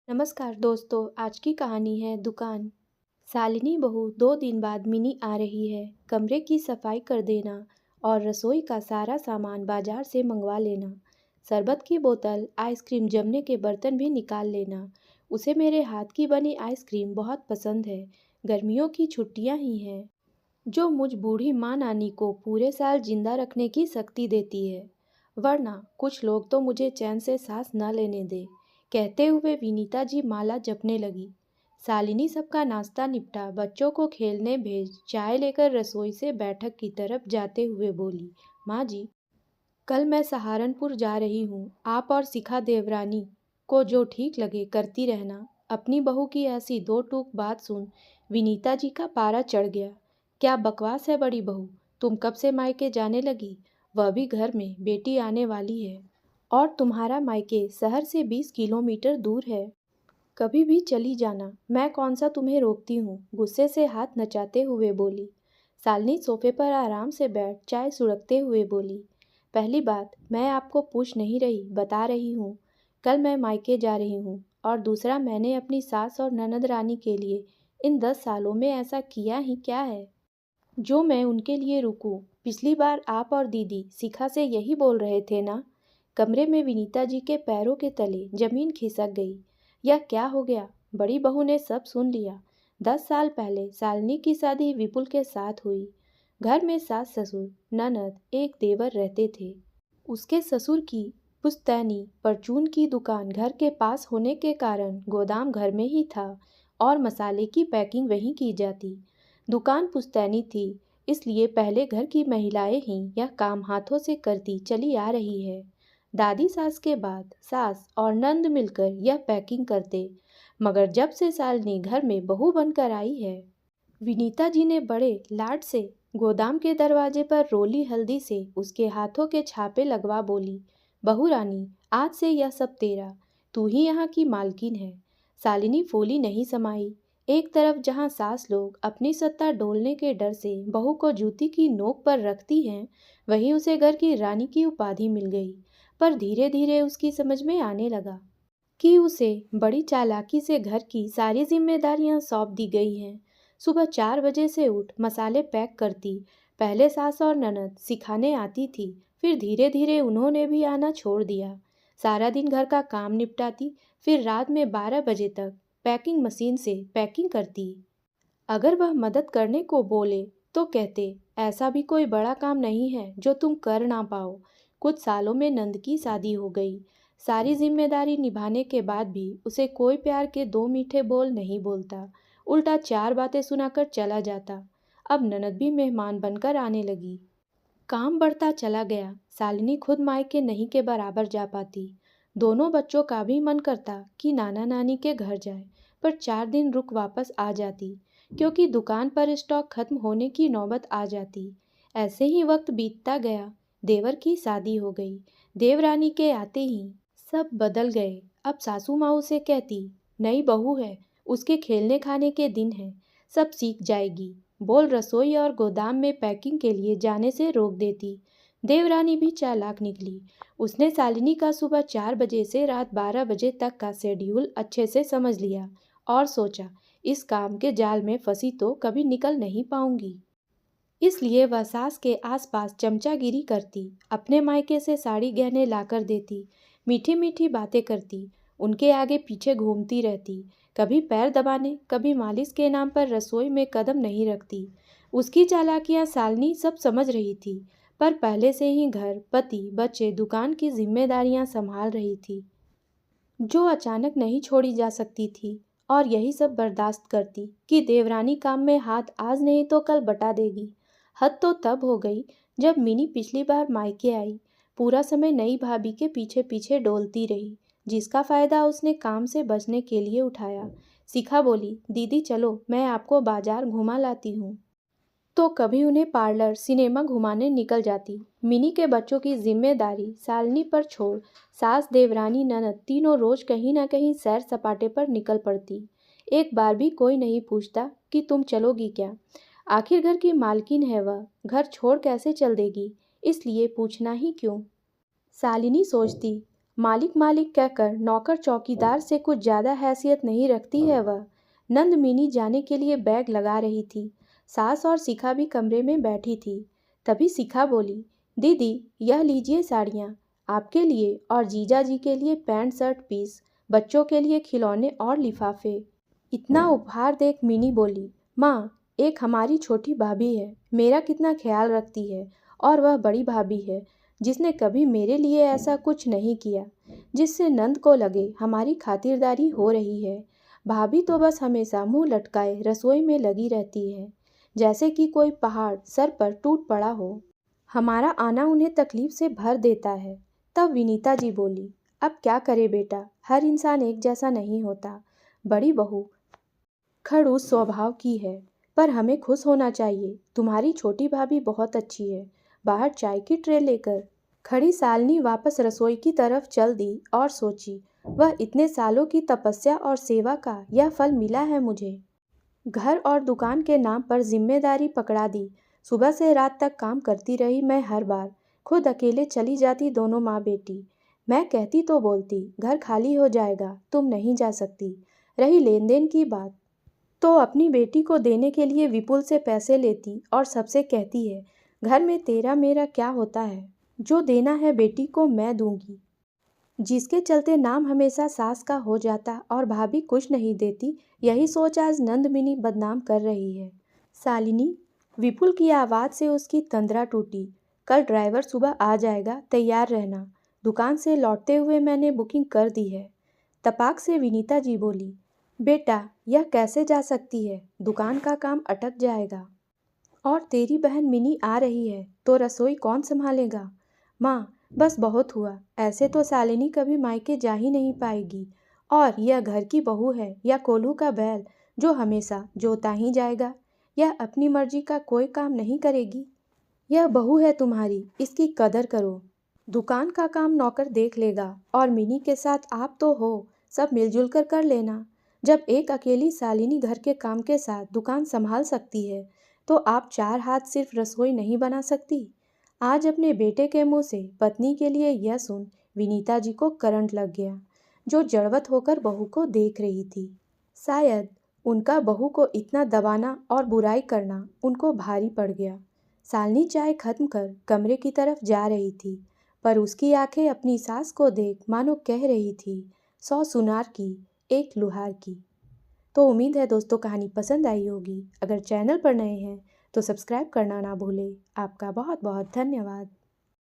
नमस्कार दोस्तों, आज की कहानी है दुकान। शालिनी बहू 2 दिन बाद मिनी आ रही है। कमरे की सफाई कर देना और रसोई का सारा सामान बाजार से मंगवा लेना। शरबत की बोतल, आइसक्रीम जमने के बर्तन भी निकाल लेना। उसे मेरे हाथ की बनी आइसक्रीम बहुत पसंद है। गर्मियों की छुट्टियां ही हैं जो मुझ बूढ़ी माँ नानी को पूरे साल जिंदा रखने की शक्ति देती है। वरना कुछ लोग तो मुझे चैन से सांस न लेने दे। कहते हुए विनीता जी माला जपने लगी। शालिनी सबका नाश्ता निपटा, बच्चों को खेलने भेज, चाय लेकर रसोई से बैठक की तरफ जाते हुए बोली, माँ जी, कल मैं सहारनपुर जा रही हूँ। आप और शिखा देवरानी को जो ठीक लगे करती रहना। अपनी बहू की ऐसी दो टूक बात सुन विनीता जी का पारा चढ़ गया। क्या बकवास है बड़ी बहू, तुम कब से मायके जाने लगी? वह भी घर में बेटी आने वाली है और तुम्हारा मायके शहर से 20 किलोमीटर दूर है। कभी भी चली जाना, मैं कौन सा तुम्हें रोकती हूँ? गुस्से से हाथ नचाते हुए बोली। शालिनी सोफे पर आराम से बैठ चाय सुड़कते हुए बोली, पहली बात, मैं आपको पूछ नहीं रही, बता रही हूँ। कल मैं मायके जा रही हूँ। और दूसरा, मैंने अपनी सास और ननद रानी के लिए इन 10 सालों में ऐसा किया ही क्या है जो मैं उनके लिए रुकूं? पिछली बार आप और दीदी शिखा से यही बोल रहे थे ना? कमरे में विनीता जी के पैरों के तले जमीन खिसक गई। यह क्या हो गया? बड़ी बहू ने सब सुन लिया। 10 साल पहले शालिनी की शादी विपुल के साथ हुई। घर में सास ससुर ननद एक देवर रहते थे। उसके ससुर की पुश्तैनी परचून की दुकान घर के पास होने के कारण गोदाम घर में ही था और मसाले की पैकिंग वहीं की जाती। दुकान पुश्तैनी थी, इसलिए पहले घर की महिलाएं ही यह काम हाथों से करती चली आ रही है। दादी सास के बाद सास और नंद मिलकर यह पैकिंग करते। मगर जब से शालिनी घर में बहू बनकर आई है, विनीता जी ने बड़े लाड से गोदाम के दरवाजे पर रोली हल्दी से उसके हाथों के छापे लगवा बोली, बहू रानी, आज से यह सब तेरा, तू ही यहाँ की मालकिन है। शालिनी फूली नहीं समाई। एक तरफ जहाँ सास लोग अपनी सत्ता डोलने के डर से बहू को जूती की नोक पर रखती हैं, वहीं उसे घर की रानी की उपाधि मिल गई। पर धीरे धीरे उसकी समझ में आने लगा कि उसे बड़ी चालाकी से घर की सारी जिम्मेदारियां सौंप दी गई हैं। सुबह 4 बजे से उठ मसाले पैक करती। पहले सास और ननद सिखाने आती थी, फिर धीरे धीरे उन्होंने भी आना छोड़ दिया। सारा दिन घर का काम निपटाती, फिर रात में 12 बजे तक पैकिंग मशीन से पैकिंग करती। अगर वह मदद करने को बोले तो कहते, ऐसा भी कोई बड़ा काम नहीं है जो तुम कर ना पाओ। कुछ सालों में नंद की शादी हो गई। सारी जिम्मेदारी निभाने के बाद भी उसे कोई प्यार के दो मीठे बोल नहीं बोलता, उल्टा चार बातें सुनाकर चला जाता। अब ननद भी मेहमान बनकर आने लगी। काम बढ़ता चला गया। शालिनी खुद मायके नहीं के बराबर जा पाती। दोनों बच्चों का भी मन करता कि नाना नानी के घर जाए, पर 4 दिन रुक वापस आ जाती क्योंकि दुकान पर स्टॉक खत्म होने की नौबत आ जाती। ऐसे ही वक्त बीतता गया। देवर की शादी हो गई। देवरानी के आते ही सब बदल गए। अब सासू माँ उसे कहती, नई बहू है, उसके खेलने खाने के दिन है, सब सीख जाएगी। बोल रसोई और गोदाम में पैकिंग के लिए जाने से रोक देती। देवरानी भी चालाक निकली। उसने शालिनी का सुबह 4 बजे से रात 12 बजे तक का शेड्यूल अच्छे से समझ लिया और सोचा, इस काम के जाल में फंसी तो कभी निकल नहीं पाऊंगी। इसलिए वह सास के आसपास चमचागिरी करती, अपने मायके से साड़ी गहने लाकर देती, मीठी मीठी बातें करती, उनके आगे पीछे घूमती रहती, कभी पैर दबाने कभी मालिश के नाम पर रसोई में कदम नहीं रखती। उसकी चालाकियां शालिनी सब समझ रही थी, पर पहले से ही घर, पति, बच्चे, दुकान की जिम्मेदारियां संभाल रही थी, जो अचानक नहीं छोड़ी जा सकती थी। और यही सब बर्दाश्त करती कि देवरानी काम में हाथ आज नहीं तो कल बटा देगी। हद तो तब हो गई जब मिनी पिछली बार मायके आई। पूरा समय नई भाभी के पीछे पीछे डोलती रही, जिसका फायदा उसने काम से बचने के लिए उठाया। शिखा बोली, दीदी चलो, मैं आपको बाजार घुमा लाती हूँ। तो कभी उन्हें पार्लर, सिनेमा घुमाने निकल जाती। मिनी के बच्चों की जिम्मेदारी शालिनी पर छोड़ सास, देवरानी, ननद तीनों रोज कहीं ना कहीं सैर सपाटे पर निकल पड़ती। एक बार भी कोई नहीं पूछता कि तुम चलोगी क्या। आखिर घर की मालकिन है वह, घर छोड़ कैसे चल देगी, इसलिए पूछना ही क्यों। शालिनी सोचती, मालिक मालिक कहकर नौकर चौकीदार से कुछ ज़्यादा हैसियत नहीं रखती है वह। नंद मिनी जाने के लिए बैग लगा रही थी। सास और शिखा भी कमरे में बैठी थी। तभी शिखा बोली, दीदी यह लीजिए साड़ियाँ, आपके लिए और जीजा जी के लिए पैंट शर्ट पीस, बच्चों के लिए खिलौने और लिफाफे। इतना उपहार देख मिनी बोली, माँ एक हमारी छोटी भाभी है, मेरा कितना ख्याल रखती है, और वह बड़ी भाभी है जिसने कभी मेरे लिए ऐसा कुछ नहीं किया जिससे नंद को लगे हमारी खातिरदारी हो रही है। भाभी तो बस हमेशा मुंह लटकाए रसोई में लगी रहती है, जैसे कि कोई पहाड़ सर पर टूट पड़ा हो। हमारा आना उन्हें तकलीफ से भर देता है। तब विनीता जी बोली, अब क्या करे बेटा, हर इंसान एक जैसा नहीं होता। बड़ी बहू खड़ूस स्वभाव की है, पर हमें खुश होना चाहिए। तुम्हारी छोटी भाभी बहुत अच्छी है। बाहर चाय की ट्रे लेकर खड़ी शालिनी वापस रसोई की तरफ चल दी और सोची, वह इतने सालों की तपस्या और सेवा का यह फल मिला है मुझे। घर और दुकान के नाम पर जिम्मेदारी पकड़ा दी। सुबह से रात तक काम करती रही मैं हर बार। खुद अकेले चली जाती दोनों माँ बेटी। मैं कहती तो बोलती, घर खाली हो जाएगा, तुम नहीं जा सकती। रही लेन देन की बात, तो अपनी बेटी को देने के लिए विपुल से पैसे लेती और सबसे कहती है, घर में तेरा मेरा क्या होता है, जो देना है बेटी को मैं दूंगी। जिसके चलते नाम हमेशा सास का हो जाता और भाभी कुछ नहीं देती। यही सोच आज नंदमिनी बदनाम कर रही है। शालिनी, विपुल की आवाज़ से उसकी तंद्रा टूटी। कल ड्राइवर सुबह आ जाएगा, तैयार रहना। दुकान से लौटते हुए मैंने बुकिंग कर दी है। तपाक से विनीता जी बोली, बेटा यह कैसे जा सकती है, दुकान का काम अटक जाएगा। और तेरी बहन मिनी आ रही है तो रसोई कौन संभालेगा। माँ बस बहुत हुआ, ऐसे तो शालिनी कभी मायके जा ही नहीं पाएगी। और यह घर की बहू है या कोल्हू का बैल जो हमेशा जोता ही जाएगा। यह अपनी मर्जी का कोई काम नहीं करेगी। यह बहू है तुम्हारी, इसकी कदर करो। दुकान का काम नौकर देख लेगा और मिनी के साथ आप तो हो, सब मिलजुल कर लेना। जब एक अकेली शालिनी घर के काम के साथ दुकान संभाल सकती है तो आप चार हाथ सिर्फ रसोई नहीं बना सकती। आज अपने बेटे के मुंह से पत्नी के लिए यह सुन विनीता जी को करंट लग गया, जो जड़वत होकर बहू को देख रही थी। शायद उनका बहू को इतना दबाना और बुराई करना उनको भारी पड़ गया। शालिनी चाय खत्म कर कमरे की तरफ जा रही थी, पर उसकी आंखें अपनी सास को देख मानो कह रही थी, 100 सुनार की एक लुहार की। तो उम्मीद है दोस्तों कहानी पसंद आई होगी। अगर चैनल पर नए हैं तो सब्सक्राइब करना ना भूलें। आपका बहुत बहुत धन्यवाद।